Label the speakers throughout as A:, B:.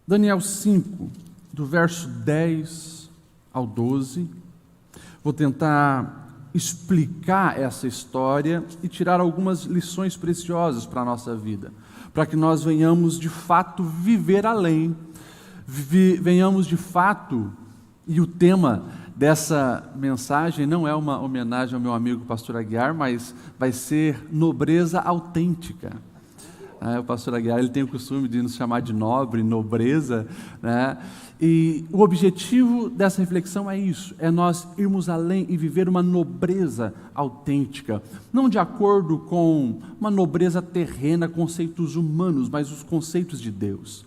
A: Daniel 5, do verso 10 ao 12. Vou tentar explicar essa história e tirar algumas lições preciosas para a nossa vida, para que nós venhamos de fato viver além, venhamos de fato, e o tema dessa mensagem não é uma homenagem ao meu amigo pastor Aguiar, mas vai ser nobreza autêntica. O pastor Aguiar, ele tem o costume de nos chamar de nobre, nobreza, né? E o objetivo dessa reflexão é isso, é nós irmos além e viver uma nobreza autêntica, não de acordo com uma nobreza terrena, conceitos humanos, mas os conceitos de Deus.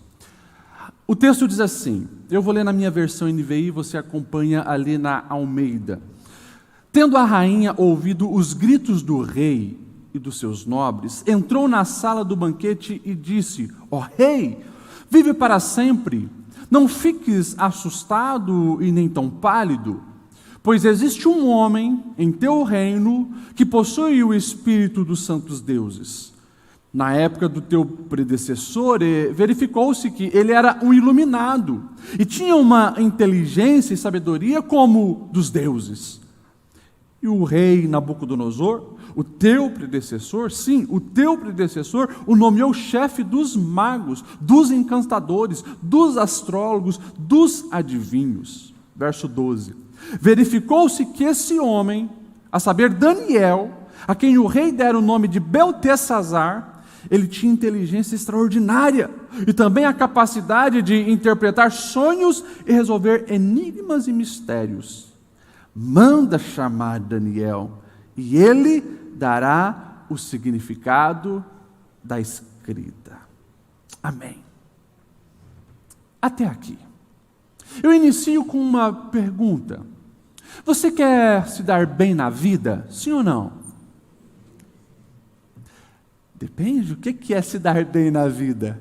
A: O texto diz assim, eu vou ler na minha versão NVI, você acompanha ali na Almeida. Tendo a rainha ouvido os gritos do rei e dos seus nobres, entrou na sala do banquete e disse, ó rei, vive para sempre, não fiques assustado e nem tão pálido, pois existe um homem em teu reino que possui o espírito dos santos deuses. Na época do teu predecessor, verificou-se que ele era um iluminado e tinha uma inteligência e sabedoria como dos deuses. E o rei Nabucodonosor, o teu predecessor, sim, o teu predecessor, o nomeou chefe dos magos, dos encantadores, dos astrólogos, dos adivinhos. Verso 12. Verificou-se que esse homem, a saber Daniel, a quem o rei dera o nome de Beltesazar, ele tinha inteligência extraordinária e também a capacidade de interpretar sonhos e resolver enigmas e mistérios. Manda chamar Daniel e ele dará o significado da escrita. Amém. Até aqui. Eu inicio com uma pergunta. Você quer se dar bem na vida? Sim ou não? Depende, o que é se dar bem na vida?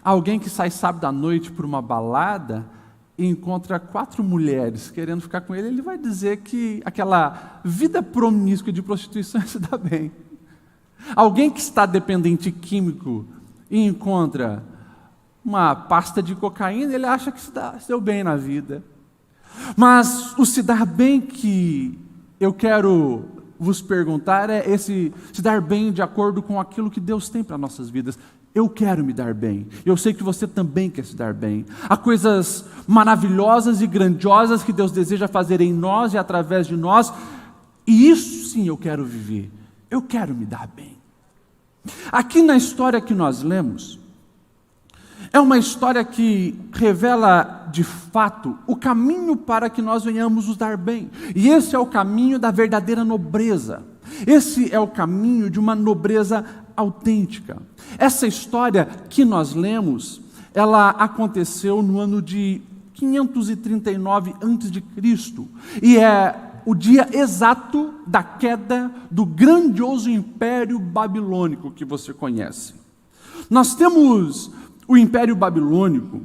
A: Alguém que sai sábado à noite por uma balada e encontra 4 mulheres querendo ficar com ele, ele vai dizer que aquela vida promíscua de prostituição se dá bem. Alguém que está dependente químico e encontra uma pasta de cocaína, ele acha que se deu bem na vida. Mas o se dar bem que eu quero vos perguntar é esse se dar bem de acordo com aquilo que Deus tem para nossas vidas. Eu quero me dar bem, eu sei que você também quer se dar bem. Há coisas maravilhosas e grandiosas que Deus deseja fazer em nós e através de nós, e isso sim eu quero viver, eu quero me dar bem. Aqui na história que nós lemos, é uma história que revela de fato o caminho para que nós venhamos nos dar bem, e esse é o caminho da verdadeira nobreza, esse é o caminho de uma nobreza autêntica. Essa história que nós lemos, ela aconteceu no ano de 539 a.C. e é o dia exato da queda do grandioso Império Babilônico que você conhece. Nós temos o Império Babilônico,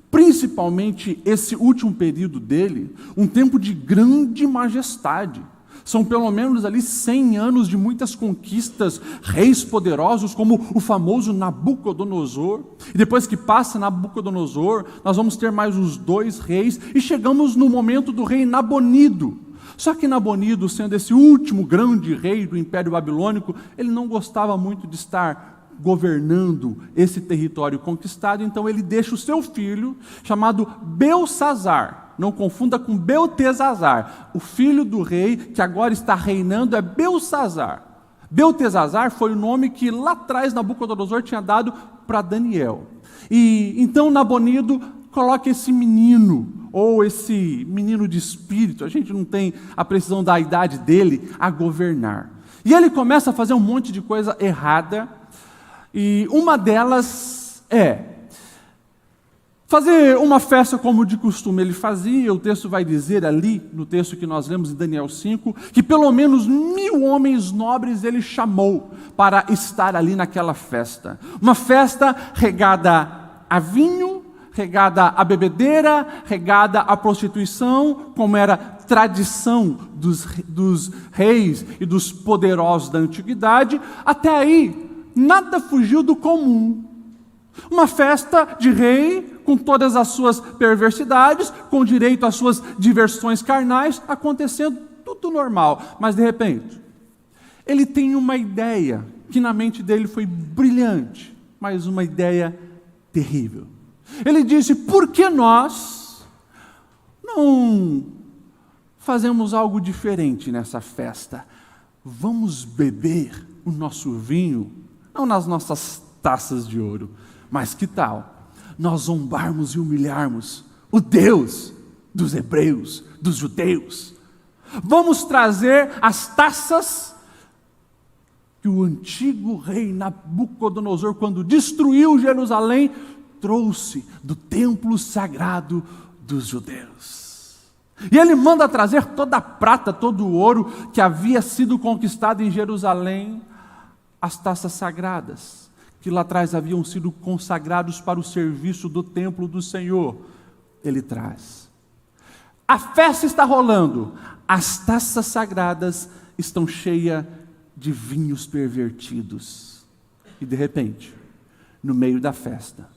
A: principalmente esse último período dele, um tempo de grande majestade. São pelo menos ali 100 anos de muitas conquistas, reis poderosos como o famoso Nabucodonosor. E depois que passa Nabucodonosor, nós vamos ter mais os 2 reis e chegamos no momento do rei Nabonido. Só que Nabonido, sendo esse último grande rei do Império Babilônico, ele não gostava muito de estar governando esse território conquistado, então ele deixa o seu filho, chamado Belsazar. Não confunda com Beltesazar. O filho do rei que agora está reinando é Belsazar. Beltesazar foi o nome que lá atrás Nabucodonosor tinha dado para Daniel. E então Nabonido coloca esse menino, ou esse menino de espírito, a gente não tem a precisão da idade dele, a governar. E ele começa a fazer um monte de coisa errada, e uma delas é fazer uma festa como de costume ele fazia. O texto vai dizer ali, no texto que nós lemos em Daniel 5, que pelo menos 1000 homens nobres ele chamou para estar ali naquela festa. Uma festa regada a vinho, regada à bebedeira, regada à prostituição, como era tradição dos reis e dos poderosos da antiguidade. Até aí, nada fugiu do comum. Uma festa de rei, com todas as suas perversidades, com direito às suas diversões carnais, acontecendo tudo normal. Mas de repente, ele tem uma ideia, que na mente dele foi brilhante, mas uma ideia terrível. Ele disse: por que nós não fazemos algo diferente nessa festa? Vamos beber o nosso vinho, não nas nossas taças de ouro, mas que tal nós zombarmos e humilharmos o Deus dos hebreus, dos judeus? Vamos trazer as taças que o antigo rei Nabucodonosor, quando destruiu Jerusalém, trouxe do templo sagrado dos judeus. E ele manda trazer toda a prata, todo o ouro que havia sido conquistado em Jerusalém, as taças sagradas, que lá atrás haviam sido consagrados para o serviço do templo do Senhor. Ele traz. A festa está rolando, as taças sagradas estão cheias de vinhos pervertidos. E de repente, no meio da festa,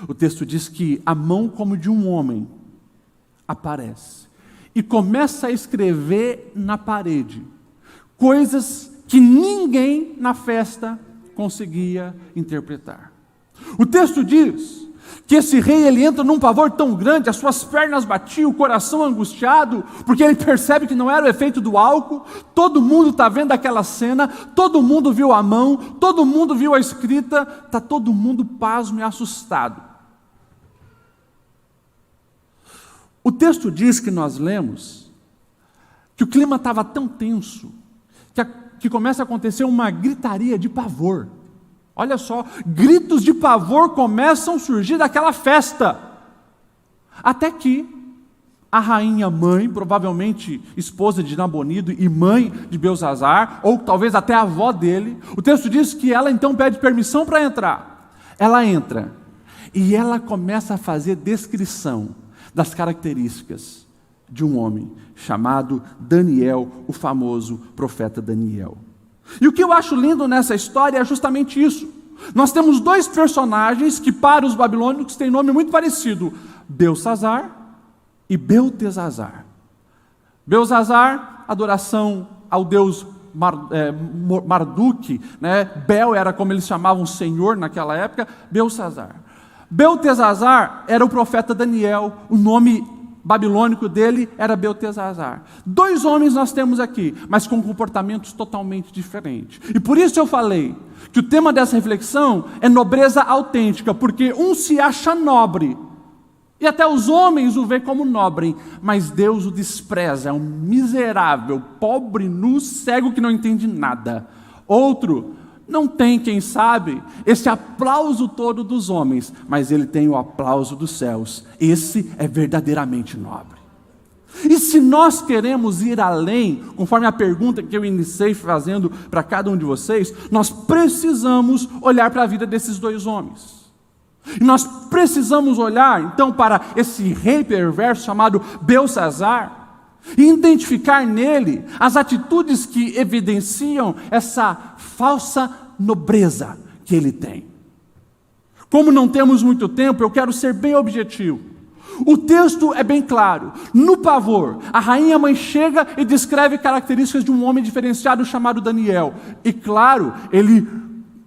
A: o texto diz que a mão como de um homem aparece e começa a escrever na parede coisas que ninguém na festa conseguia interpretar. O texto diz que esse rei, ele entra num pavor tão grande, as suas pernas batiam, o coração angustiado, porque ele percebe que não era o efeito do álcool. Todo mundo está vendo aquela cena, todo mundo viu a mão, todo mundo viu a escrita, está todo mundo pasmo e assustado. O texto diz que nós lemos que o clima estava tão tenso que começa a acontecer uma gritaria de pavor. Olha só, gritos de pavor começam a surgir daquela festa. Até que a rainha mãe, provavelmente esposa de Nabonido e mãe de Belzazar, ou talvez até a avó dele, o texto diz que ela então pede permissão para entrar. Ela entra e ela começa a fazer descrição das características de um homem chamado Daniel, o famoso profeta Daniel. E o que eu acho lindo nessa história é justamente isso. Nós temos dois personagens que para os babilônicos têm nome muito parecido: Belzazar e Beltesazar. Belzazar, adoração ao deus Marduk, né? Bel era como eles chamavam o senhor naquela época, Belzazar. Beltesazar era o profeta Daniel, o nome babilônico dele era Beltesazar. Dois homens nós temos aqui, mas com comportamentos totalmente diferentes. E por isso eu falei que o tema dessa reflexão é nobreza autêntica, porque um se acha nobre, e até os homens o veem como nobre, mas Deus o despreza, é um miserável, pobre, nu, cego que não entende nada. Outro não tem, quem sabe, esse aplauso todo dos homens, mas ele tem o aplauso dos céus. Esse é verdadeiramente nobre. E se nós queremos ir além, conforme a pergunta que eu iniciei fazendo para cada um de vocês, nós precisamos olhar para a vida desses dois homens. E nós precisamos olhar, então, para esse rei perverso chamado Belzazar, e identificar nele as atitudes que evidenciam essa falsa nobreza que ele tem. Como não temos muito tempo, eu quero ser bem objetivo. O texto é bem claro. No pavor, a rainha mãe chega e descreve características de um homem diferenciado chamado Daniel. E claro, ele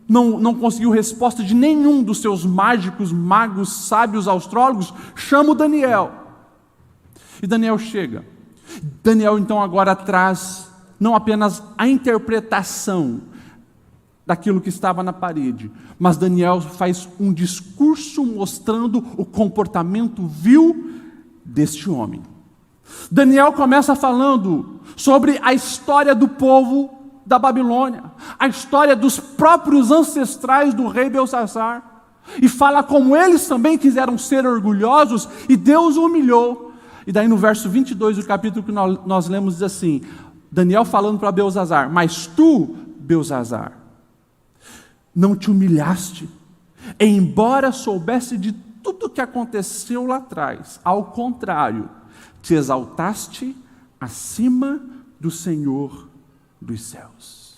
A: não conseguiu resposta de nenhum dos seus mágicos, magos, sábios, astrólogos. Chama o Daniel. E Daniel chega. Daniel então agora traz não apenas a interpretação daquilo que estava na parede, mas Daniel faz um discurso mostrando o comportamento vil deste homem. Daniel começa falando sobre a história do povo da Babilônia, a história dos próprios ancestrais do rei Belzazar, e fala como eles também quiseram ser orgulhosos e Deus o humilhou. E daí no verso 22 do capítulo que nós lemos diz assim, Daniel falando para Belzazar: mas tu, Belzazar, não te humilhaste, embora soubesse de tudo o que aconteceu lá atrás. Ao contrário, te exaltaste acima do Senhor dos céus.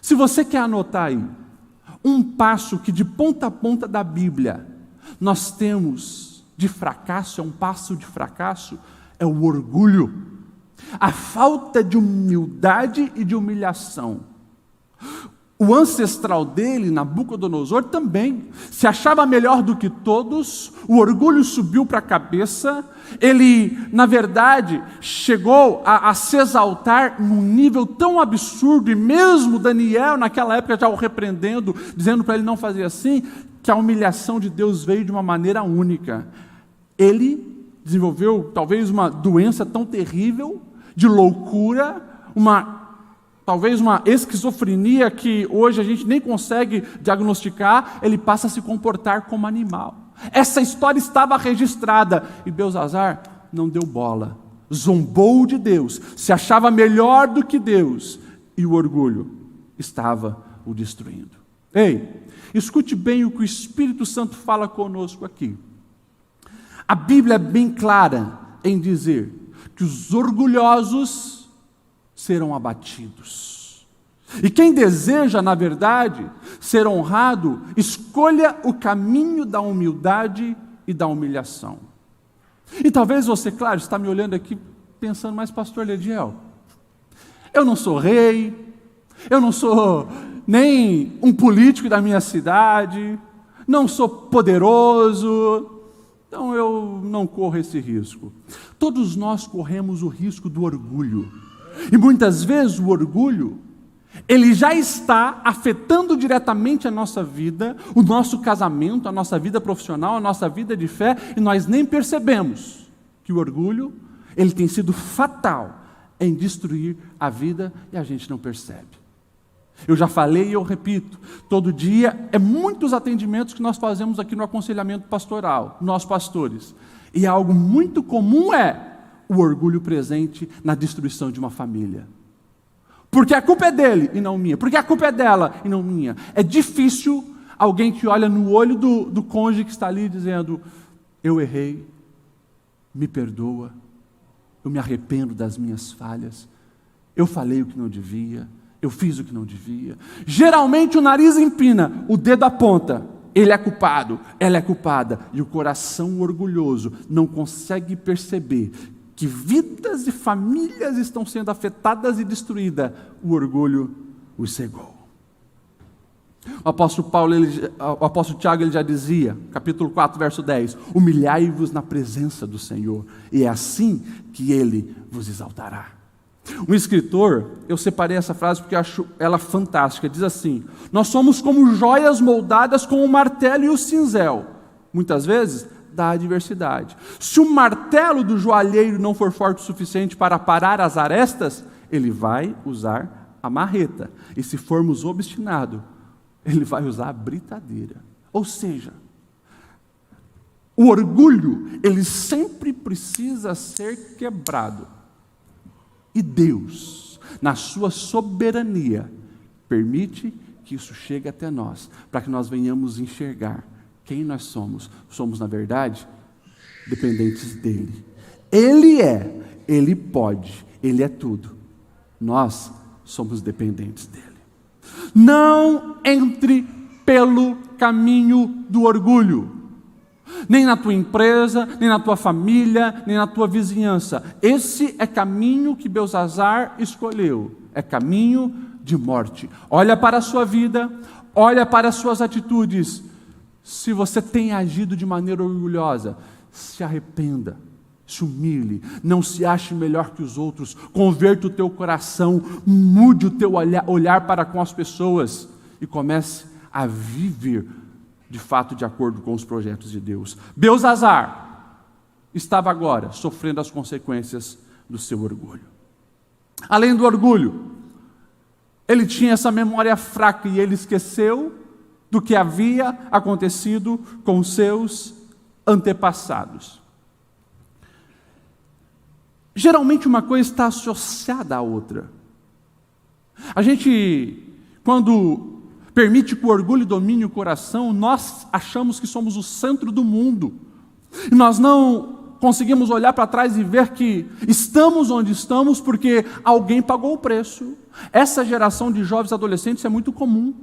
A: Se você quer anotar aí, Um passo que de ponta a ponta da Bíblia nós temos de fracasso, é um passo de fracasso, é o orgulho. A falta de humildade e de humilhação. O ancestral dele, Nabucodonosor, também se achava melhor do que todos, o orgulho subiu para a cabeça, ele, na verdade, chegou a se exaltar num nível tão absurdo, e mesmo Daniel, naquela época, já o repreendendo, dizendo para ele não fazer assim, que a humilhação de Deus veio de uma maneira única. Ele desenvolveu talvez uma doença tão terrível, de loucura, talvez uma esquizofrenia que hoje a gente nem consegue diagnosticar, ele passa a se comportar como animal. Essa história estava registrada e Belzazar não deu bola, zombou de Deus, se achava melhor do que Deus e o orgulho estava o destruindo. Ei, escute bem o que o Espírito Santo fala conosco aqui. A Bíblia é bem clara em dizer que os orgulhosos serão abatidos. E quem deseja, na verdade, ser honrado, escolha o caminho da humildade e da humilhação. E talvez você, claro, está me olhando aqui pensando, mas pastor Lediel, eu não sou rei, eu não sou nem um político da minha cidade, não sou poderoso, então eu não corro esse risco. Todos nós corremos o risco do orgulho. E muitas vezes o orgulho, ele já está afetando diretamente a nossa vida, o nosso casamento, a nossa vida profissional, a nossa vida de fé, e nós nem percebemos que o orgulho, ele tem sido fatal em destruir a vida e a gente não percebe. Eu já falei e eu repito, todo dia é muitos atendimentos que nós fazemos aqui no aconselhamento pastoral, nós pastores, e algo muito comum é o orgulho presente na destruição de uma família. Porque a culpa é dele e não minha, porque a culpa é dela e não minha. É difícil alguém que olha no olho do cônjuge que está ali dizendo, eu errei, me perdoa, eu me arrependo das minhas falhas, eu falei o que não devia, eu fiz o que não devia. Geralmente o nariz empina, o dedo aponta, ele é culpado, ela é culpada, e o coração orgulhoso não consegue perceber que vidas e famílias estão sendo afetadas e destruídas, o orgulho os cegou. O apóstolo Tiago ele já dizia, capítulo 4, verso 10, humilhai-vos na presença do Senhor, e é assim que Ele vos exaltará. Um escritor, eu separei essa frase porque acho ela fantástica, diz assim, nós somos como joias moldadas com o martelo e o cinzel, muitas vezes da adversidade. Se o martelo do joalheiro não for forte o suficiente para parar as arestas, ele vai usar a marreta, e se formos obstinados, ele vai usar a britadeira. Ou seja, o orgulho, ele sempre precisa ser quebrado. E Deus, na sua soberania, permite que isso chegue até nós, para que nós venhamos enxergar quem nós somos. Somos, na verdade, dependentes dEle. Ele é, Ele pode, Ele é tudo. Nós somos dependentes dEle. Não entre pelo caminho do orgulho. Nem na tua empresa, nem na tua família, nem na tua vizinhança. Esse é caminho que Belzazar escolheu. É caminho de morte. Olha para a sua vida, olha para as suas atitudes. Se você tem agido de maneira orgulhosa, se arrependa, se humilhe, não se ache melhor que os outros, converta o teu coração, mude o teu olhar para com as pessoas e comece a viver de fato de acordo com os projetos de Deus. Belzazar estava agora sofrendo as consequências do seu orgulho. Além do orgulho, ele tinha essa memória fraca e ele esqueceu do que havia acontecido com os seus antepassados. Geralmente uma coisa está associada à outra. A gente, quando permite que o orgulho domine o coração, nós achamos que somos o centro do mundo. E nós não conseguimos olhar para trás e ver que estamos onde estamos porque alguém pagou o preço. Essa geração de jovens adolescentes é muito comum.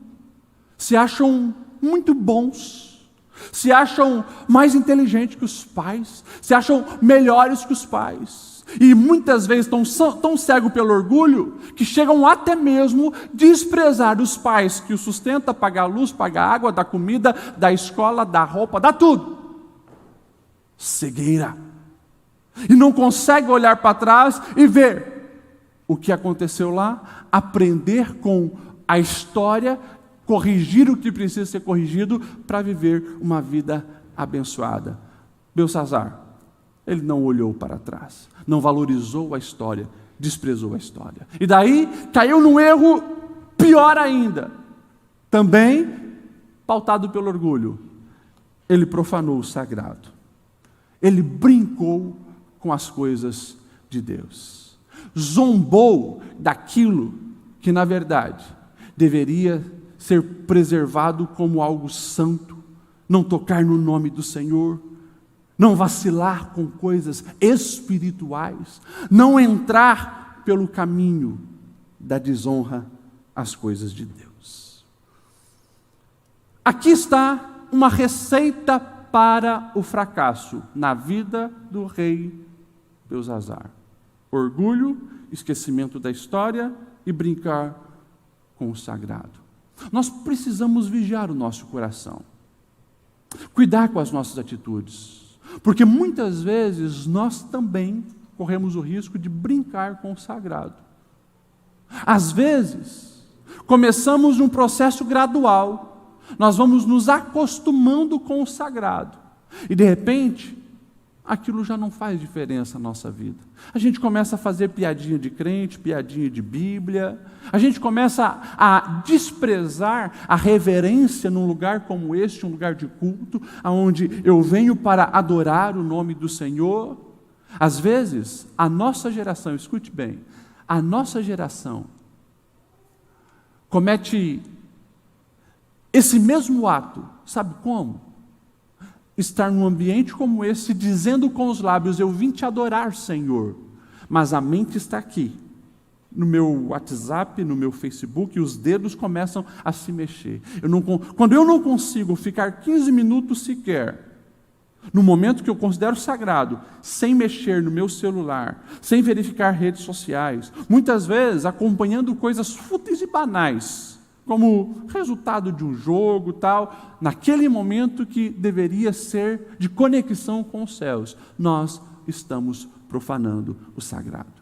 A: se acham muito bons, se acham mais inteligentes que os pais, se acham melhores que os pais. E muitas vezes estão tão cegos pelo orgulho que chegam até mesmo desprezar os pais que os sustentam, pagar a luz, pagar a água, dar comida, dar escola, dar roupa, dar tudo. Cegueira. E não consegue olhar para trás e ver o que aconteceu lá, aprender com a história, corrigir o que precisa ser corrigido para viver uma vida abençoada. Belsazar, ele não olhou para trás, não valorizou a história, desprezou a história. E daí caiu num erro pior ainda, também pautado pelo orgulho. Ele profanou o sagrado. Ele brincou com as coisas de Deus. Zombou daquilo que, na verdade, deveria ser preservado como algo santo, não tocar no nome do Senhor, não vacilar com coisas espirituais, não entrar pelo caminho da desonra às coisas de Deus. Aqui está uma receita para o fracasso na vida do rei Belsazar: orgulho, esquecimento da história e brincar com o sagrado. Nós precisamos vigiar o nosso coração, cuidar com as nossas atitudes, porque muitas vezes nós também corremos o risco de brincar com o sagrado. Às vezes, começamos um processo gradual, nós vamos nos acostumando com o sagrado, e de repente, aquilo já não faz diferença na nossa vida. A gente começa a fazer piadinha de crente, piadinha de Bíblia, a gente começa a desprezar a reverência num lugar como este, um lugar de culto, onde eu venho para adorar o nome do Senhor. Às vezes, a nossa geração, escute bem, a nossa geração comete esse mesmo ato, sabe como? Estar num ambiente como esse, dizendo com os lábios: eu vim te adorar, Senhor, mas a mente está aqui, no meu WhatsApp, no meu Facebook, e os dedos começam a se mexer. Quando eu não consigo ficar 15 minutos sequer, no momento que eu considero sagrado, sem mexer no meu celular, sem verificar redes sociais, muitas vezes acompanhando coisas fúteis e banais, como resultado de um jogo, tal, naquele momento que deveria ser de conexão com os céus, nós estamos profanando o sagrado.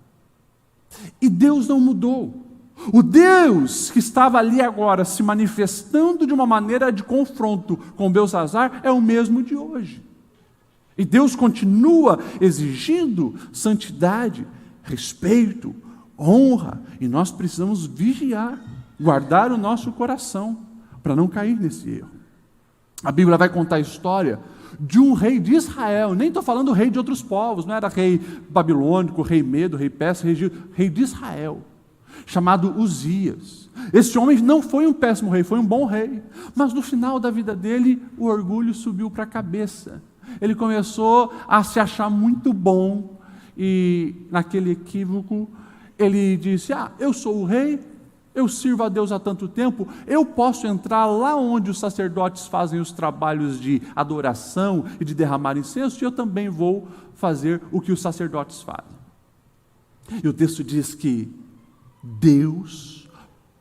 A: E Deus não mudou. O Deus que estava ali agora se manifestando de uma maneira de confronto com Belsazar é o mesmo de hoje. E Deus continua exigindo santidade, respeito, honra, e nós precisamos vigiar, guardar o nosso coração, para não cair nesse erro. A Bíblia vai contar a história de um rei de Israel, nem estou falando rei de outros povos, não era rei babilônico, rei medo, rei persa, rei de Israel, chamado Uzias. Esse homem não foi um péssimo rei, foi um bom rei, mas no final da vida dele, o orgulho subiu para a cabeça. Ele começou a se achar muito bom, e naquele equívoco, ele disse: eu sou o rei, eu sirvo a Deus há tanto tempo, eu posso entrar lá onde os sacerdotes fazem os trabalhos de adoração e de derramar incenso, e eu também vou fazer o que os sacerdotes fazem. E o texto diz que Deus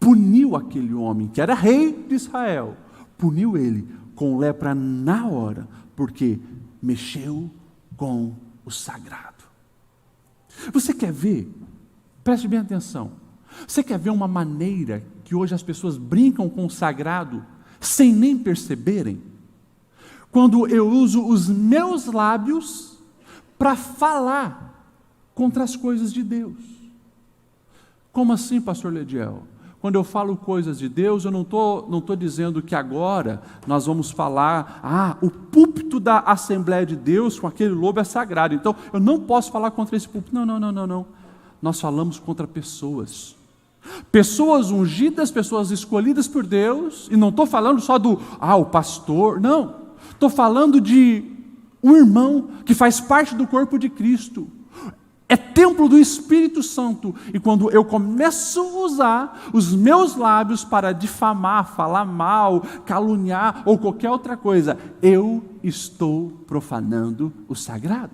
A: puniu aquele homem, que era rei de Israel, puniu ele com lepra na hora, porque mexeu com o sagrado. Você quer ver? Preste bem atenção. Você quer ver uma maneira que hoje as pessoas brincam com o sagrado sem nem perceberem? Quando eu uso os meus lábios para falar contra as coisas de Deus. Como assim, pastor Lediel? Quando eu falo coisas de Deus, eu não tô dizendo que agora nós vamos falar, o púlpito da Assembleia de Deus com aquele lobo é sagrado, então eu não posso falar contra esse púlpito. Não. Nós falamos contra pessoas. Pessoas ungidas, pessoas escolhidas por Deus, e não estou falando só o pastor, não. Estou falando de um irmão que faz parte do corpo de Cristo. é templo do Espírito Santo. E quando eu começo a usar os meus lábios para difamar, falar mal, caluniar ou qualquer outra coisa, eu estou profanando o sagrado.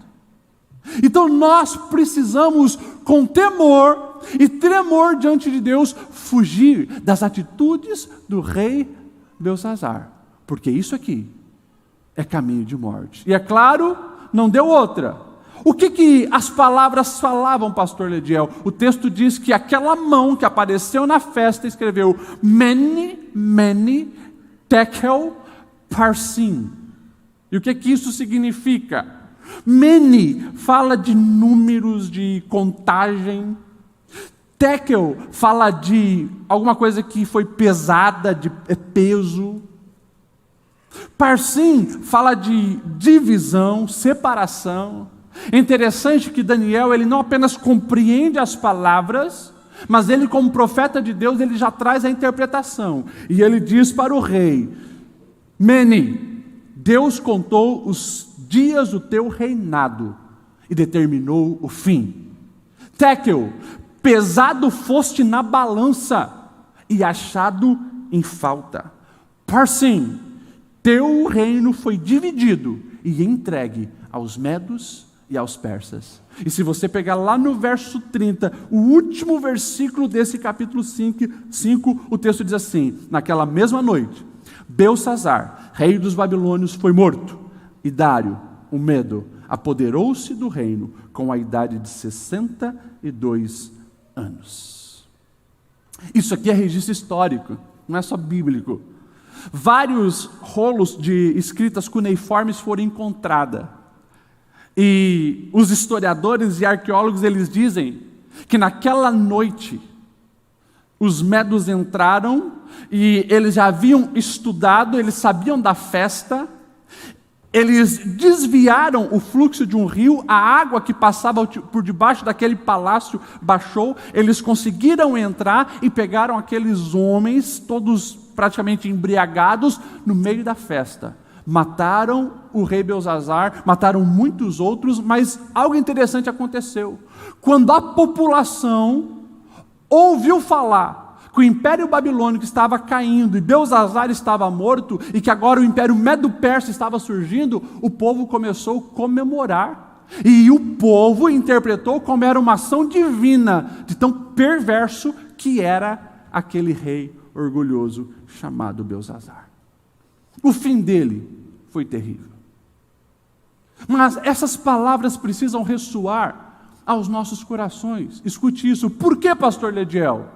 A: Então nós precisamos, com temor e tremor diante de Deus, fugir das atitudes do rei Belzazar, porque isso aqui é caminho de morte. E é claro, não deu outra. O que as palavras falavam, pastor Lediel? O texto diz que aquela mão que apareceu na festa escreveu Mene, Mene, Tekel, Parsim. E o que isso significa? Mene fala de números, de contagem. Tekel fala de alguma coisa que foi pesada, de peso. Parsim fala de divisão, separação. É interessante que Daniel, ele não apenas compreende as palavras, mas ele, como profeta de Deus, ele já traz a interpretação. E ele diz para o rei: Mene, Deus contou os dias do teu reinado e determinou o fim. Tekel, pesado foste na balança e achado em falta. Parsim, teu reino foi dividido e entregue aos medos e aos persas. E se você pegar lá no verso 30, o último versículo desse capítulo 5, o texto diz assim: naquela mesma noite, Belzazar, rei dos babilônios, foi morto, e Dário, o Medo, apoderou-se do reino com a idade de 62 anos. Isso aqui é registro histórico, não é só bíblico. Vários rolos de escritas cuneiformes foram encontrados. E os historiadores e arqueólogos, eles dizem que naquela noite os medos entraram e eles já haviam estudado, eles sabiam da festa, eles desviaram o fluxo de um rio, a água que passava por debaixo daquele palácio baixou, eles conseguiram entrar e pegaram aqueles homens, todos praticamente embriagados, no meio da festa. Mataram o rei Belzazar, mataram muitos outros, mas algo interessante aconteceu. Quando a população ouviu falar que o Império Babilônico estava caindo e Belzazar estava morto e que agora o Império Medo-Persa estava surgindo, o povo começou a comemorar. E o povo interpretou como era uma ação divina, de tão perverso que era aquele rei orgulhoso chamado Belzazar. O fim dele foi terrível. Mas essas palavras precisam ressoar aos nossos corações. Escute isso. Por que, pastor Lediel?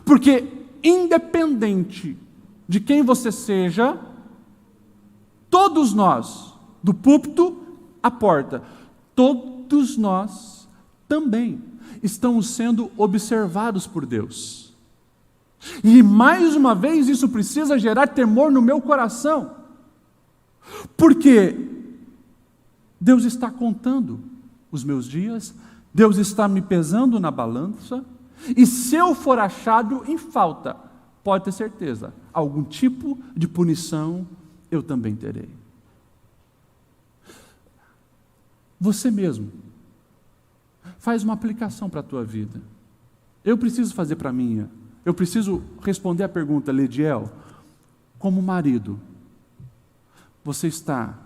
A: Porque independente de quem você seja, todos nós, do púlpito à porta, todos nós também estamos sendo observados por Deus. E mais uma vez isso precisa gerar temor no meu coração, porque Deus está contando os meus dias, Deus está me pesando na balança, e se eu for achado em falta, pode ter certeza, algum tipo de punição eu também terei. Você mesmo, faz uma aplicação para a tua vida. Eu preciso fazer para a minha. Eu preciso responder a pergunta, Lediel, como marido, você está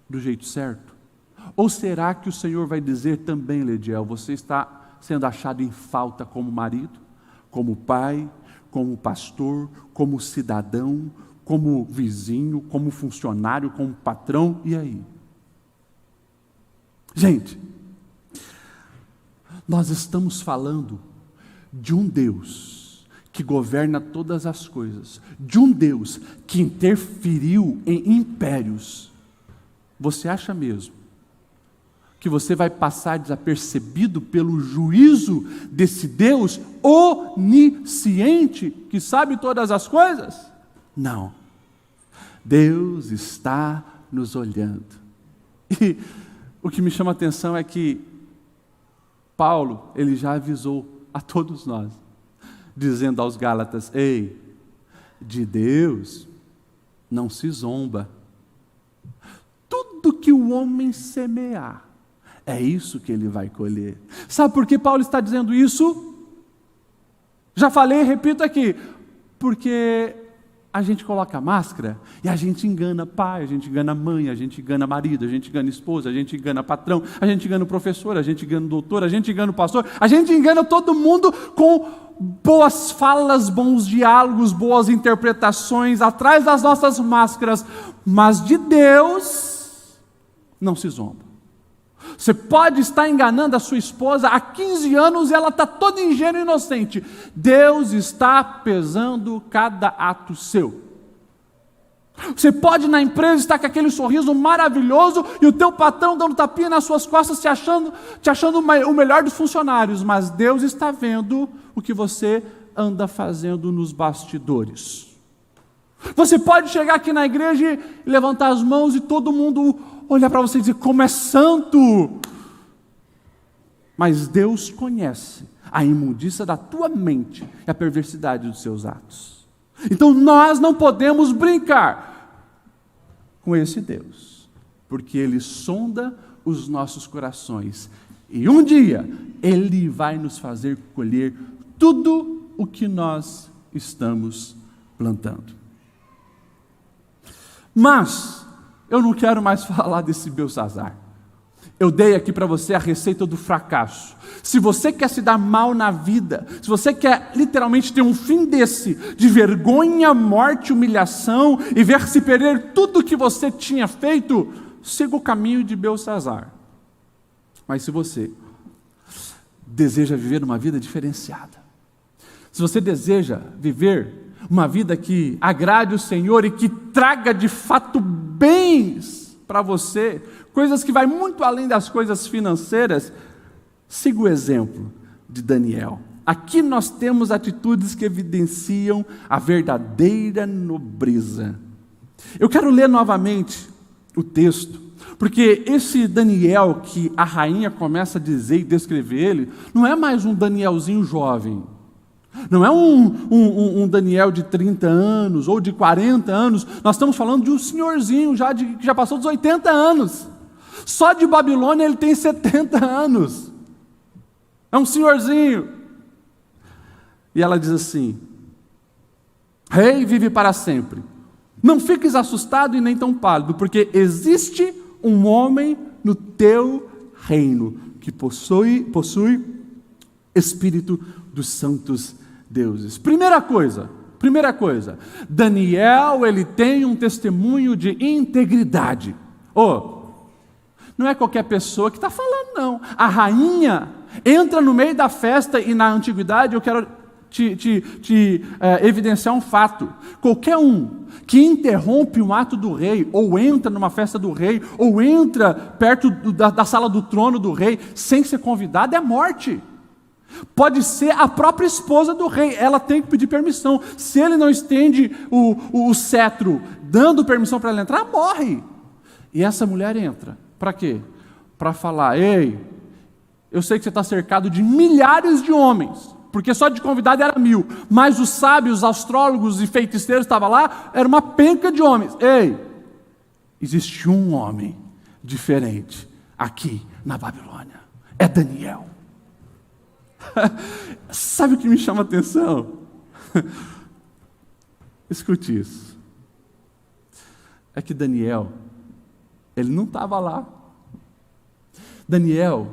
A: do jeito certo? Ou será que o Senhor vai dizer também, Lediel, você está sendo achado em falta como marido, como pai, como pastor, como cidadão, como vizinho, como funcionário, como patrão, e aí? Gente, nós estamos falando de um Deus que governa todas as coisas, de um Deus que interferiu em impérios. Você acha mesmo que você vai passar desapercebido pelo juízo desse Deus onisciente, que sabe todas as coisas? Não. Deus está nos olhando. E o que me chama a atenção é que Paulo, ele já avisou a todos nós, dizendo aos Gálatas: ei, de Deus não se zomba. Tudo que o homem semear, é isso que ele vai colher. Sabe por que Paulo está dizendo isso? Já falei, repito aqui, porque a gente coloca máscara e a gente engana pai, a gente engana mãe, a gente engana marido, a gente engana esposa, a gente engana patrão, a gente engana o professor, a gente engana o doutor, a gente engana o pastor, a gente engana todo mundo com boas falas, bons diálogos, boas interpretações atrás das nossas máscaras, mas de Deus não se zomba. Você pode estar enganando a sua esposa há 15 anos e ela está toda ingênua e inocente. Deus está pesando cada ato seu. Você pode na empresa estar com aquele sorriso maravilhoso e o teu patrão dando tapinha nas suas costas, te achando o melhor dos funcionários, mas Deus está vendo o que você anda fazendo nos bastidores. Você pode chegar aqui na igreja e levantar as mãos e todo mundo olhar para você e dizer, como é santo! Mas Deus conhece a imundícia da tua mente e a perversidade dos seus atos. Então nós não podemos brincar com esse Deus, porque Ele sonda os nossos corações. E um dia Ele vai nos fazer colher tudo o que nós estamos plantando. Mas eu não quero mais falar desse Beltzazar. Eu dei aqui para você a receita do fracasso. Se você quer se dar mal na vida, se você quer literalmente ter um fim desse, de vergonha, morte, humilhação, e ver se perder tudo que você tinha feito, siga o caminho de Beltzazar. Mas se você deseja viver uma vida diferenciada, se você deseja viver uma vida que agrade o Senhor e que traga de fato bens para você, coisas que vai muito além das coisas financeiras, siga o exemplo de Daniel. Aqui nós temos atitudes que evidenciam a verdadeira nobreza. Eu quero ler novamente o texto, porque esse Daniel que a rainha começa a dizer e descrever ele, não é mais um Danielzinho jovem. Não é um Daniel de 30 anos ou de 40 anos, nós estamos falando de um senhorzinho que já passou dos 80 anos. Só de Babilônia ele tem 70 anos. É um senhorzinho. E ela diz assim: Rei, vive para sempre. Não fiques assustado e nem tão pálido, porque existe um homem no teu reino que possui espírito dos santos deuses. Primeira coisa, Daniel, ele tem um testemunho de integridade. Não é qualquer pessoa que está falando, não. A rainha entra no meio da festa e na antiguidade, eu quero te evidenciar um fato. Qualquer um que interrompe um ato do rei, ou entra numa festa do rei, ou entra perto da sala do trono do rei, sem ser convidado, é morte. Pode ser a própria esposa do rei, ela tem que pedir permissão. Se ele não estende o cetro, dando permissão para ela entrar, morre. E essa mulher entra, para quê? Para falar: ei, eu sei que você está cercado de milhares de homens, porque só de convidado era 1000, mas os sábios, astrólogos e feiticeiros estavam lá, era uma penca de homens. Ei, existe um homem diferente aqui na Babilônia, é Daniel. Sabe o que me chama a atenção? Escute isso. É que Daniel, ele não estava lá. Daniel,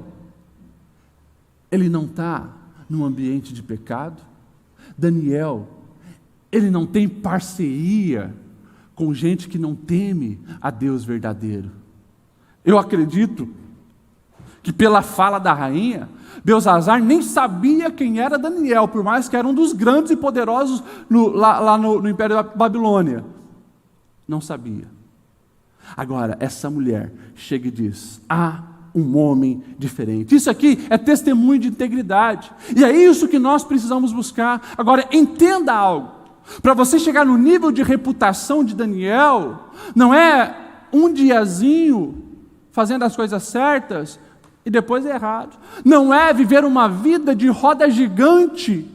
A: ele não está num ambiente de pecado. Daniel, ele não tem parceria com gente que não teme a Deus verdadeiro. Eu acredito que pela fala da rainha, Beltzazar nem sabia quem era Daniel, por mais que era um dos grandes e poderosos lá no Império da Babilônia. Não sabia. Agora, essa mulher chega e diz: há um homem diferente. Isso aqui é testemunho de integridade. E é isso que nós precisamos buscar. Agora, entenda algo. Para você chegar no nível de reputação de Daniel, não é um diazinho fazendo as coisas certas e depois é errado. Não é viver uma vida de roda gigante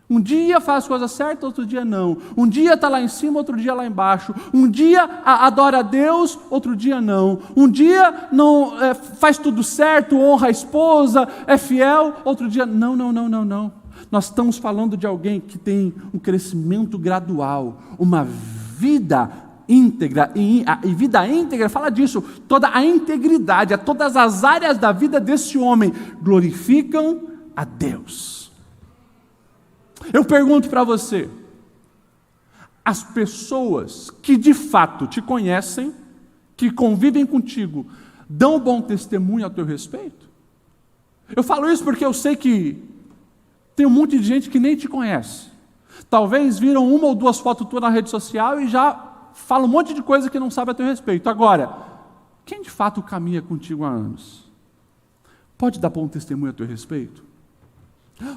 A: Um dia faz coisa certa, outro dia não. Um dia está lá em cima, outro dia lá embaixo. Um dia adora a Deus, outro dia não. Um dia não faz tudo certo, honra a esposa, é fiel, outro dia não. Nós estamos falando de alguém que tem um crescimento gradual, uma vida íntegra, e vida íntegra fala disso, toda a integridade, todas as áreas da vida desse homem glorificam a Deus. Eu pergunto para você, as pessoas que de fato te conhecem, que convivem contigo, dão bom testemunho a teu respeito? Eu falo isso porque eu sei que tem um monte de gente que nem te conhece. Talvez viram uma ou duas fotos tuas na rede social e já falam um monte de coisa que não sabe a teu respeito. Agora, quem de fato caminha contigo há anos, pode dar bom testemunho a teu respeito?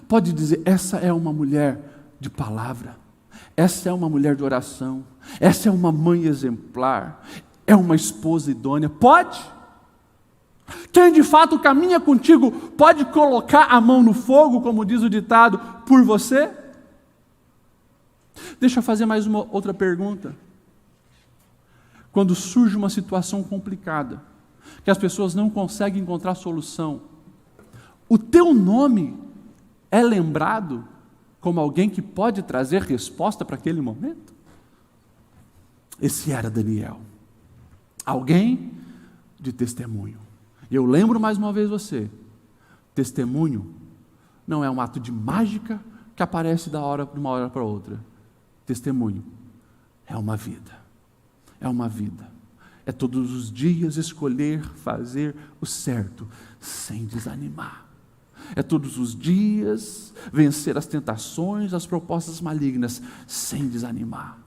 A: Pode dizer, essa é uma mulher de palavra, essa é uma mulher de oração, essa é uma mãe exemplar, é uma esposa idônea? Pode? Quem de fato caminha contigo pode colocar a mão no fogo, como diz o ditado, por você? Deixa eu fazer mais uma outra pergunta. Quando surge uma situação complicada, que as pessoas não conseguem encontrar solução, o teu nome é lembrado como alguém que pode trazer resposta para aquele momento? Esse era Daniel, alguém de testemunho. E eu lembro mais uma vez você, testemunho não é um ato de mágica que aparece de uma hora para outra. Testemunho é uma vida, é todos os dias escolher fazer o certo, sem desanimar. É todos os dias vencer as tentações, as propostas malignas, sem desanimar.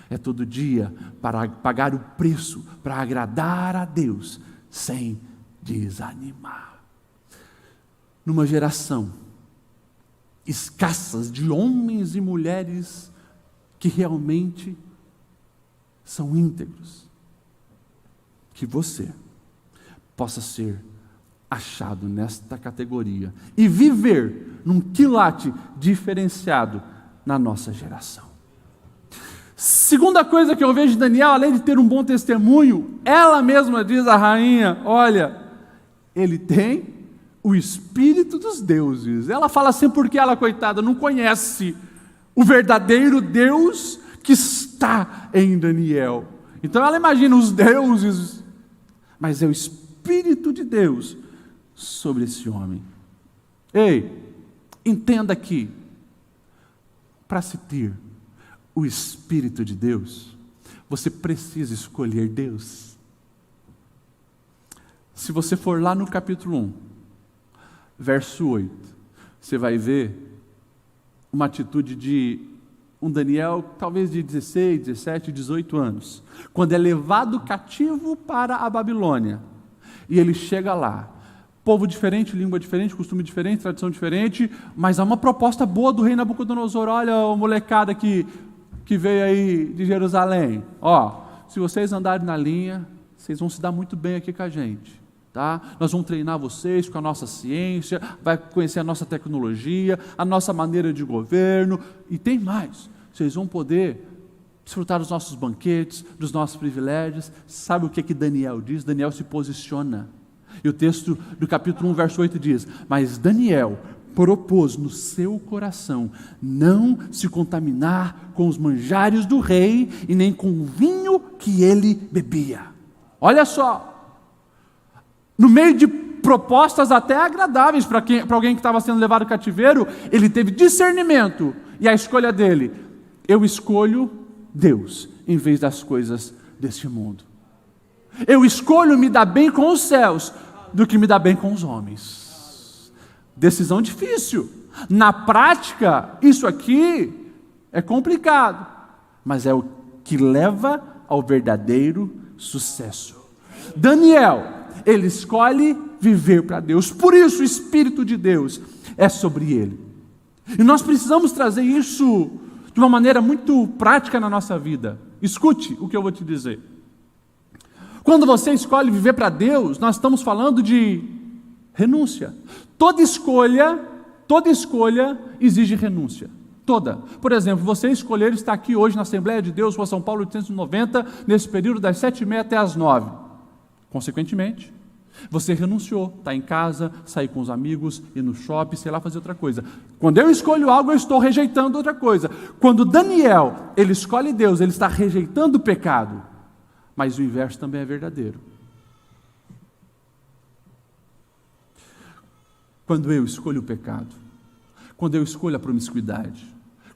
A: É todo dia para pagar o preço, para agradar a Deus, sem desanimar. Numa geração escassas de homens e mulheres que realmente são íntegros, que você possa ser achado nesta categoria e viver num quilate diferenciado na nossa geração. Segunda coisa que eu vejo de Daniel, além de ter um bom testemunho, ela mesma diz, a rainha, olha, ele tem o espírito dos deuses. Ela fala assim porque ela, coitada, não conhece o verdadeiro Deus que está em Daniel. Então ela imagina os deuses, mas é o Espírito de Deus sobre esse homem. Ei, entenda aqui, para se ter o Espírito de Deus, você precisa escolher Deus. Se você for lá no capítulo 1, verso 8, você vai ver uma atitude de um Daniel, talvez de 16, 17, 18 anos, quando é levado cativo para a Babilônia, e ele chega lá, povo diferente, língua diferente, costume diferente, tradição diferente, mas há uma proposta boa do rei Nabucodonosor. Olha a molecada que veio aí de Jerusalém, se vocês andarem na linha, vocês vão se dar muito bem aqui com a gente, tá? Nós vamos treinar vocês com a nossa ciência, vai conhecer a nossa tecnologia, a nossa maneira de governo, e tem mais, vocês vão poder desfrutar dos nossos banquetes, dos nossos privilégios. Sabe o que Daniel diz? Daniel se posiciona, e o texto do capítulo 1, verso 8 diz, mas Daniel propôs no seu coração não se contaminar com os manjares do rei e nem com o vinho que ele bebia. Olha só, no meio de propostas até agradáveis para alguém que estava sendo levado ao cativeiro, ele teve discernimento, e a escolha dele, eu escolho Deus em vez das coisas deste mundo. Eu escolho me dar bem com os céus do que me dar bem com os homens. Decisão difícil. Na prática, isso aqui é complicado, mas é o que leva ao verdadeiro sucesso. Daniel, ele escolhe viver para Deus, por isso o Espírito de Deus é sobre ele. E nós precisamos trazer isso de uma maneira muito prática na nossa vida. Escute o que eu vou te dizer. Quando você escolhe viver para Deus, nós estamos falando de renúncia. Toda escolha exige renúncia. Toda. Por exemplo, você escolher estar aqui hoje na Assembleia de Deus, Rua São Paulo 890, nesse período das 7h30 até as 9h. Consequentemente, você renunciou, está em casa, sair com os amigos, ir no shopping, sei lá, fazer outra coisa. Quando eu escolho algo, eu estou rejeitando outra coisa. Quando Daniel, ele escolhe Deus, ele está rejeitando o pecado. Mas o inverso também é verdadeiro. Quando eu escolho o pecado, quando eu escolho a promiscuidade,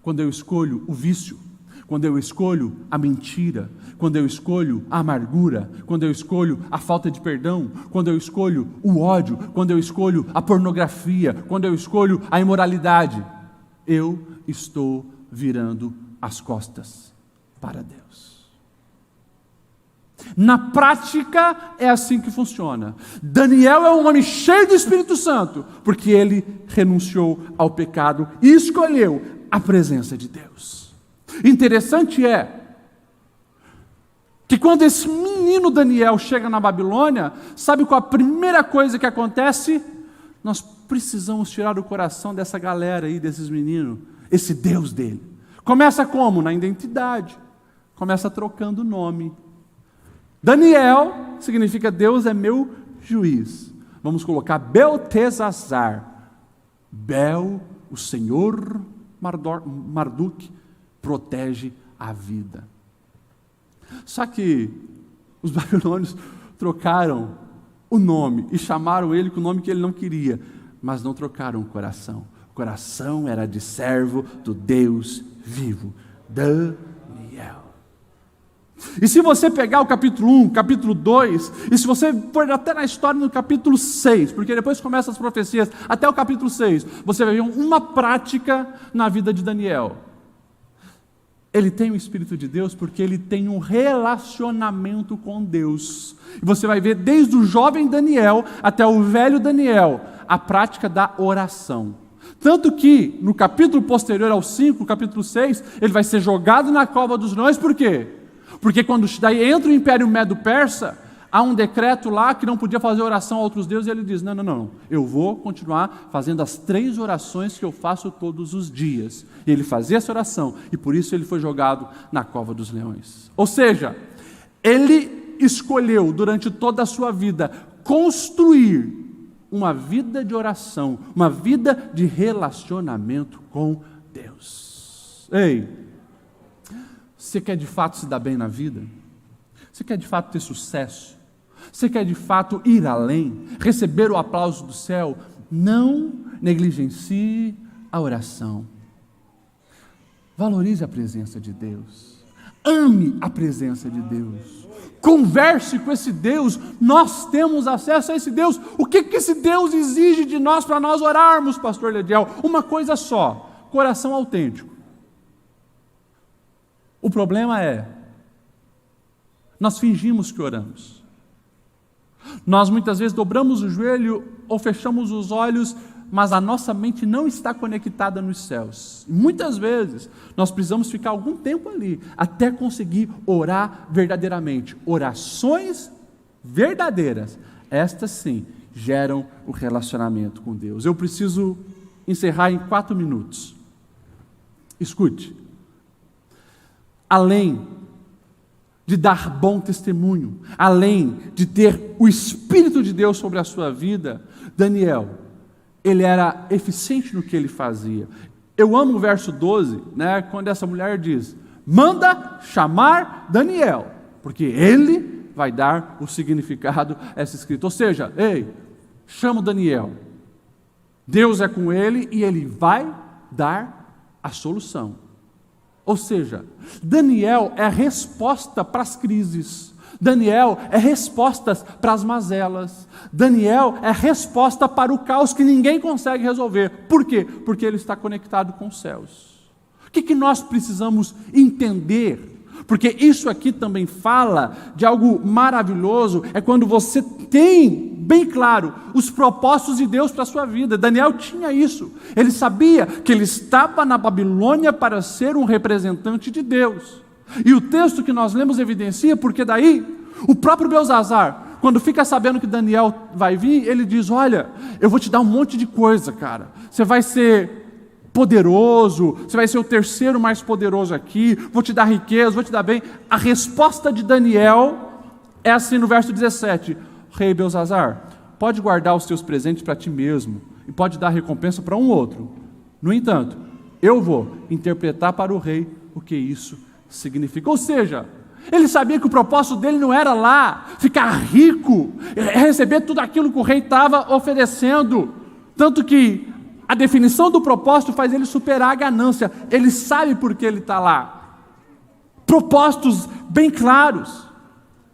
A: quando eu escolho o vício, quando eu escolho a mentira, quando eu escolho a amargura, quando eu escolho a falta de perdão, quando eu escolho o ódio, quando eu escolho a pornografia, quando eu escolho a imoralidade, eu estou virando as costas para Deus. Na prática é assim que funciona. Daniel é um homem cheio do Espírito Santo, porque ele renunciou ao pecado e escolheu a presença de Deus. Interessante é que quando esse menino Daniel chega na Babilônia, sabe qual a primeira coisa que acontece? Nós precisamos tirar o coração dessa galera aí, desses meninos, esse Deus dele. Começa como? Na identidade. Começa trocando o nome. Daniel significa Deus é meu juiz. Vamos colocar Beltesazar. Bel, o Senhor Marduk, protege a vida. Só que os babilônios trocaram o nome e chamaram ele com o nome que ele não queria, mas não trocaram o coração. O coração era de servo do Deus vivo, Daniel. E se você pegar o capítulo 1, capítulo 2, e se você for até na história no capítulo 6, porque depois começam as profecias, até o capítulo 6, você vai ver uma prática na vida de Daniel. Ele tem o Espírito de Deus porque ele tem um relacionamento com Deus. E você vai ver desde o jovem Daniel até o velho Daniel, a prática da oração. Tanto que no capítulo posterior ao 5, capítulo 6, ele vai ser jogado na cova dos leões, por quê? Porque quando daí entra o Império Medo-Persa, há um decreto lá que não podia fazer oração a outros deuses, e ele diz, não, eu vou continuar fazendo as 3 orações que eu faço todos os dias. E ele fazia essa oração, e por isso ele foi jogado na cova dos leões. Ou seja, ele escolheu durante toda a sua vida construir uma vida de oração, uma vida de relacionamento com Deus. Ei, você quer de fato se dar bem na vida? Você quer de fato ter sucesso? Você quer de fato ir além? Receber o aplauso do céu? Não negligencie a oração. Valorize a presença de Deus. Ame a presença de Deus. Converse com esse Deus. Nós temos acesso a esse Deus. O que esse Deus exige de nós para nós orarmos, pastor Lediel? Uma coisa só: coração autêntico. O problema é, nós fingimos que oramos. Nós muitas vezes dobramos o joelho ou fechamos os olhos, mas a nossa mente não está conectada nos céus. E muitas vezes nós precisamos ficar algum tempo ali até conseguir orar verdadeiramente. Orações verdadeiras, estas sim geram o relacionamento com Deus. Eu preciso encerrar em 4 minutos. Escute. Além de dar bom testemunho, além de ter o Espírito de Deus sobre a sua vida, Daniel, ele era eficiente no que ele fazia. Eu amo o verso 12, quando essa mulher diz, manda chamar Daniel, porque ele vai dar o significado a essa escrita. Ou seja, chama Daniel, Deus é com ele e ele vai dar a solução. Ou seja, Daniel é a resposta para as crises. Daniel é resposta para as mazelas. Daniel é a resposta para o caos que ninguém consegue resolver. Por quê? Porque ele está conectado com os céus. O que nós precisamos entender? Porque isso aqui também fala de algo maravilhoso, é quando você tem bem claro os propósitos de Deus para a sua vida. Daniel tinha isso. Ele sabia que ele estava na Babilônia para ser um representante de Deus. E o texto que nós lemos evidencia, porque daí o próprio Beltesazar, quando fica sabendo que Daniel vai vir, ele diz, olha, eu vou te dar um monte de coisa, cara. Você vai ser poderoso, você vai ser o terceiro mais poderoso aqui, vou te dar riqueza, vou te dar bem. A resposta de Daniel é assim no verso 17: Rei Belzazar, pode guardar os teus presentes para ti mesmo, e pode dar recompensa para um outro. No entanto, eu vou interpretar para o rei o que isso significa. Ou seja, ele sabia que o propósito dele não era lá ficar rico, receber tudo aquilo que o rei estava oferecendo. Tanto que a definição do propósito faz ele superar a ganância. Ele sabe por que ele está lá. Propósitos bem claros.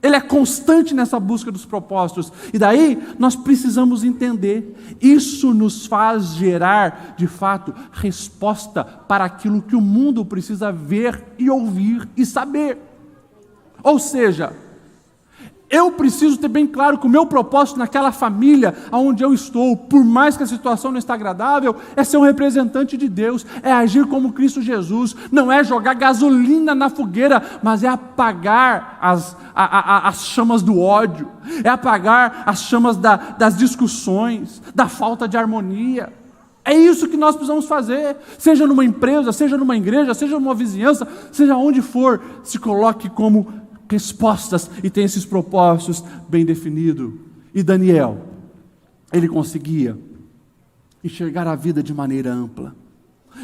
A: Ele é constante nessa busca dos propósitos. E daí nós precisamos entender. Isso nos faz gerar, de fato, resposta para aquilo que o mundo precisa ver e ouvir e saber. Ou seja, eu preciso ter bem claro que o meu propósito naquela família onde eu estou, por mais que a situação não está agradável, é ser um representante de Deus, é agir como Cristo Jesus, não é jogar gasolina na fogueira, mas é apagar as chamas do ódio, é apagar as chamas das discussões, da falta de harmonia. É isso que nós precisamos fazer, seja numa empresa, seja numa igreja, seja numa vizinhança, seja onde for, se coloque como respostas e tem esses propósitos bem definidos. E Daniel, ele conseguia enxergar a vida de maneira ampla.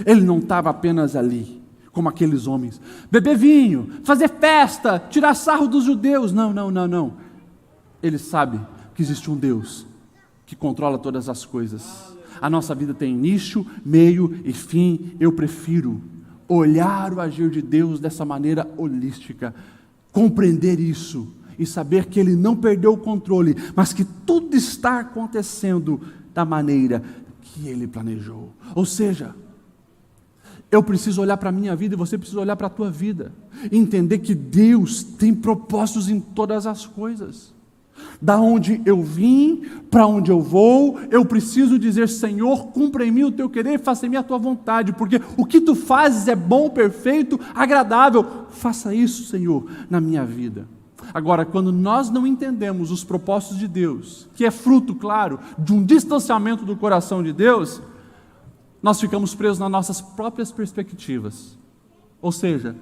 A: Ele não estava apenas ali, como aqueles homens, beber vinho, fazer festa, tirar sarro dos judeus. Não. Ele sabe que existe um Deus que controla todas as coisas. A nossa vida tem início, meio e fim. Eu prefiro olhar o agir de Deus dessa maneira holística, compreender isso e saber que Ele não perdeu o controle, mas que tudo está acontecendo da maneira que Ele planejou. Ou seja, eu preciso olhar para a minha vida e você precisa olhar para a tua vida, e entender que Deus tem propósitos em todas as coisas. Da onde eu vim, para onde eu vou, eu preciso dizer: Senhor, cumpra em mim o teu querer e faça em mim a tua vontade, porque o que tu fazes é bom, perfeito, agradável. Faça isso, Senhor, na minha vida. Agora, quando nós não entendemos os propósitos de Deus, que é fruto, claro, de um distanciamento do coração de Deus, nós ficamos presos nas nossas próprias perspectivas. Ou seja,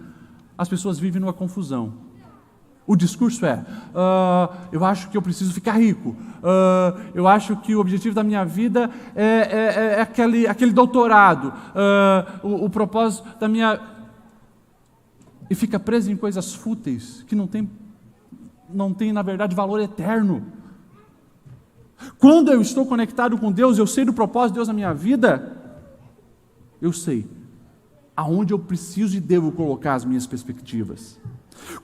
A: as pessoas vivem numa confusão. O discurso é: eu acho que eu preciso ficar rico, eu acho que o objetivo da minha vida é aquele doutorado, o propósito da minha... E fica preso em coisas fúteis, que não tem na verdade valor eterno. Quando eu estou conectado com Deus, eu sei do propósito de Deus na minha vida, eu sei aonde eu preciso e devo colocar as minhas perspectivas.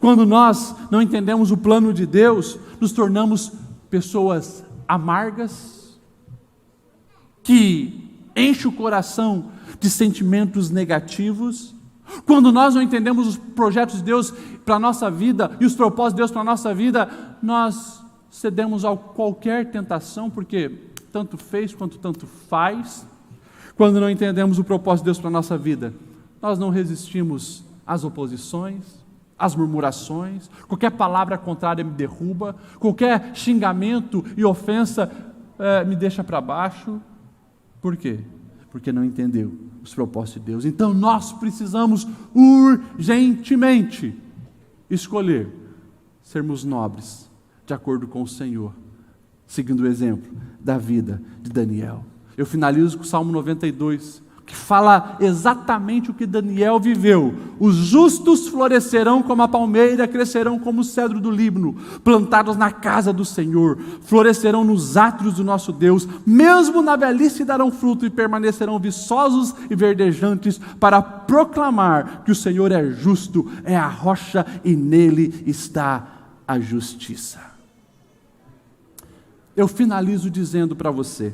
A: Quando nós não entendemos o plano de Deus, nos tornamos pessoas amargas, que enchem o coração de sentimentos negativos. Quando nós não entendemos os projetos de Deus para a nossa vida e os propósitos de Deus para a nossa vida, nós cedemos a qualquer tentação, porque tanto fez quanto tanto faz. Quando não entendemos o propósito de Deus para a nossa vida, nós não resistimos às oposições, as murmurações, qualquer palavra contrária me derruba, qualquer xingamento e ofensa me deixa para baixo. Por quê? Porque não entendeu os propósitos de Deus. Então nós precisamos urgentemente escolher sermos nobres, de acordo com o Senhor, seguindo o exemplo da vida de Daniel. Eu finalizo com o Salmo 92, que fala exatamente o que Daniel viveu. Os justos florescerão como a palmeira, crescerão como o cedro do Líbano, plantados na casa do Senhor, florescerão nos átrios do nosso Deus, mesmo na velhice darão fruto e permanecerão viçosos e verdejantes, para proclamar que o Senhor é justo, é a rocha e nele está a justiça. Eu finalizo dizendo para você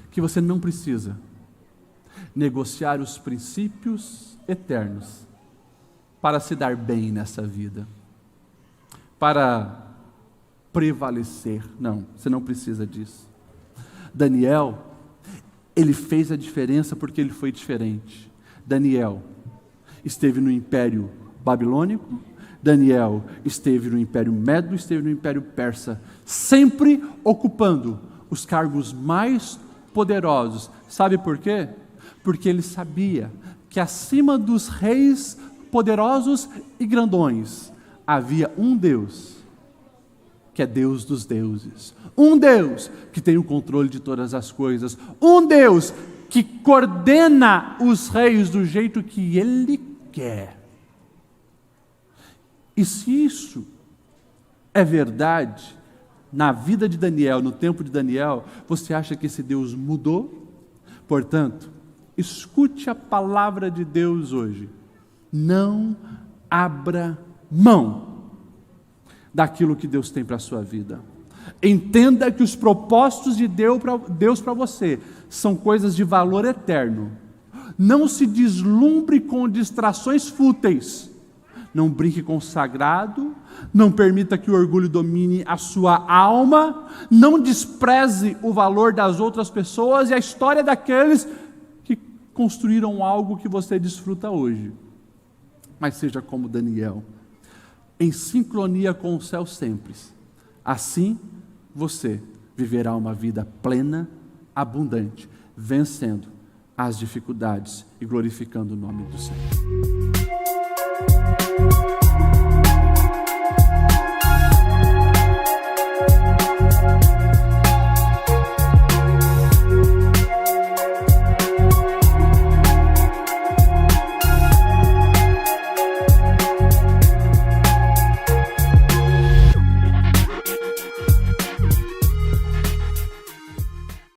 A: que você não precisa negociar os princípios eternos para se dar bem nessa vida, para prevalecer. Não, você não precisa disso. Daniel, ele fez a diferença porque ele foi diferente. Daniel esteve no Império Babilônico, Daniel esteve no Império Medo, esteve no Império Persa, sempre ocupando os cargos mais poderosos. Sabe por quê? Porque ele sabia que acima dos reis poderosos e grandões havia um Deus, que é Deus dos deuses. Um Deus que tem o controle de todas as coisas. Um Deus que coordena os reis do jeito que Ele quer. E se isso é verdade na vida de Daniel, no tempo de Daniel, você acha que esse Deus mudou? Portanto, escute a palavra de Deus hoje. Não abra mão daquilo que Deus tem para a sua vida. Entenda que os propósitos de Deus para você são coisas de valor eterno. Não se deslumbre com distrações fúteis. Não brinque com o sagrado. Não permita que o orgulho domine a sua alma. Não despreze o valor das outras pessoas e a história daqueles que construíram algo que você desfruta hoje. Mas seja como Daniel, em sincronia com o céu sempre. Assim, você viverá uma vida plena, abundante, vencendo as dificuldades e glorificando o nome do Senhor.